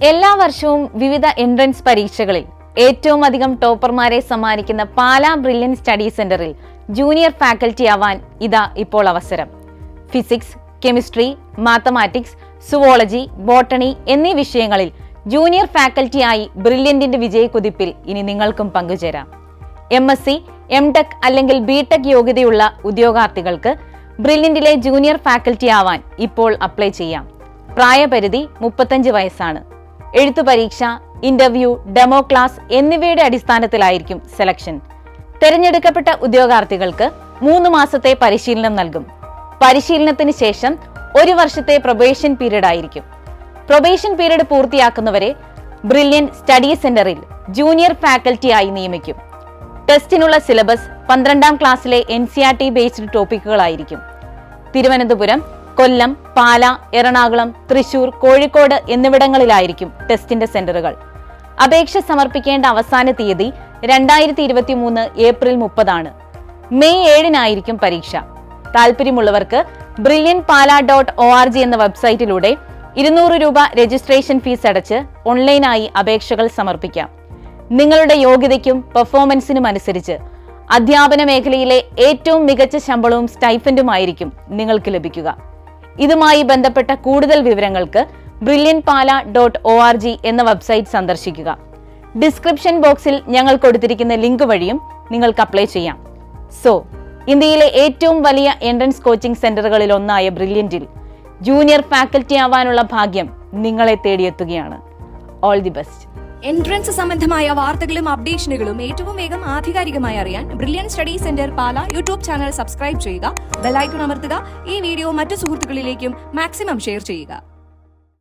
എല്ലാ വർഷവും വിവിധ എൻട്രൻസ് പരീക്ഷകളിൽ ഏറ്റവും അധികം ടോപ്പർമാരെ സമ്മാനിക്കുന്ന പാലാ ബ്രില്യൻ സ്റ്റഡി സെന്ററിൽ ജൂനിയർ ഫാക്കൽറ്റി ആവാൻ ഇതാ ഇപ്പോൾ അവസരം. Physics, chemistry, mathematics, zoology, botany എന്നീ വിഷയങ്ങളിൽ ജൂനിയർ ഫാക്കൽറ്റിയായി ബ്രില്യന്റിന്റെ വിജയക്കുതിപ്പിൽ ഇനി നിങ്ങൾക്കും പങ്കുചേരാം. MSc, MTech അല്ലെങ്കിൽ BTech യോഗ്യതയുള്ള ഉദ്യോഗാർത്ഥികൾക്ക് ബ്രില്യന്റിലെ ജൂനിയർ ഫാക്കൽറ്റി ആവാൻ ഇപ്പോൾ അപ്ലൈ ചെയ്യാം. പ്രായപരിധി 35 വയസ്സാണ്. എഴുത്തു പരീക്ഷ, ഇന്റർവ്യൂ, ഡെമോ ക്ലാസ് എന്നിവയുടെ അടിസ്ഥാനത്തിലായിരിക്കും സെലക്ഷൻ. തെരഞ്ഞെടുക്കപ്പെട്ട ഉദ്യോഗാർത്ഥികൾക്ക് 3 മാസത്തെ പരിശീലനം നൽകും. പരിശീലനത്തിന് ശേഷം 1 വർഷത്തെ പ്രൊബേഷൻ പീരീഡ് ആയിരിക്കും. പ്രൊബേഷൻ പീരീഡ് പൂർത്തിയാക്കുന്നവരെ ബ്രില്യൻ സ്റ്റഡി സെന്ററിൽ ജൂനിയർ ഫാക്കൽറ്റി ആയി നിയമിക്കും. ടെസ്റ്റിനുള്ള സിലബസ് 12ാം ക്ലാസ്സിലെ NCERT ബേസ്ഡ് ടോപ്പിക്കുകളായിരിക്കും. തിരുവനന്തപുരം, കൊല്ലം, പാല, എറണാകുളം, തൃശൂർ, കോഴിക്കോട് എന്നിവിടങ്ങളിലായിരിക്കും ടെസ്റ്റിന്റെ സെന്ററുകൾ. അപേക്ഷ സമർപ്പിക്കേണ്ട അവസാന തീയതി 2023 ഏപ്രിൽ 30 മെയ് 7 പരീക്ഷ. താല്പര്യമുള്ളവർക്ക് brilliantpala.org എന്ന വെബ്സൈറ്റിലൂടെ 200 രൂപ രജിസ്ട്രേഷൻ ഫീസ് അടച്ച് ഓൺലൈനായി അപേക്ഷകൾ സമർപ്പിക്കാം. നിങ്ങളുടെ യോഗ്യതയ്ക്കും പെർഫോമൻസിനും അനുസരിച്ച് അധ്യാപന മേഖലയിലെ ഏറ്റവും മികച്ച ശമ്പളവും സ്റ്റൈഫൻഡുമായിരിക്കും നിങ്ങൾക്ക് ലഭിക്കുക. ഇതുമായി ബന്ധപ്പെട്ട കൂടുതൽ വിവരങ്ങൾക്ക് brilliantpala.org എന്ന വെബ്സൈറ്റ് സന്ദർശിക്കുക. ഡിസ്ക്രിപ്ഷൻ ബോക്സിൽ ഞങ്ങൾ കൊടുത്തിരിക്കുന്ന ലിങ്ക് വഴിയും നിങ്ങൾക്ക് അപ്ലൈ ചെയ്യാം. ഇന്ത്യയിലെ ഏറ്റവും വലിയ എൻട്രൻസ് കോച്ചിംഗ് സെന്ററുകളിൽ ഒന്നായ ബ്രില്യന്റിൽ ജൂനിയർ ഫാക്കൽറ്റി ആവാനുള്ള ഭാഗ്യം നിങ്ങളെ തേടിയെത്തുകയാണ്. All the best. എൻട്രൻസ് സംബന്ധമായ വാർത്തകളും അപ്ഡേഷനുകളും ഏറ്റവും വേഗം ആധികാരികമായി അറിയാൻ brilliant study centre Pala YouTube channel subscribe ചെയ്യുക, ബെൽ ഐക്കൺ അമർത്തുക. ഈ വീഡിയോ മറ്റു സുഹൃത്തുക്കളിലേക്കും മാക്സിമം ഷെയർ ചെയ്യുക.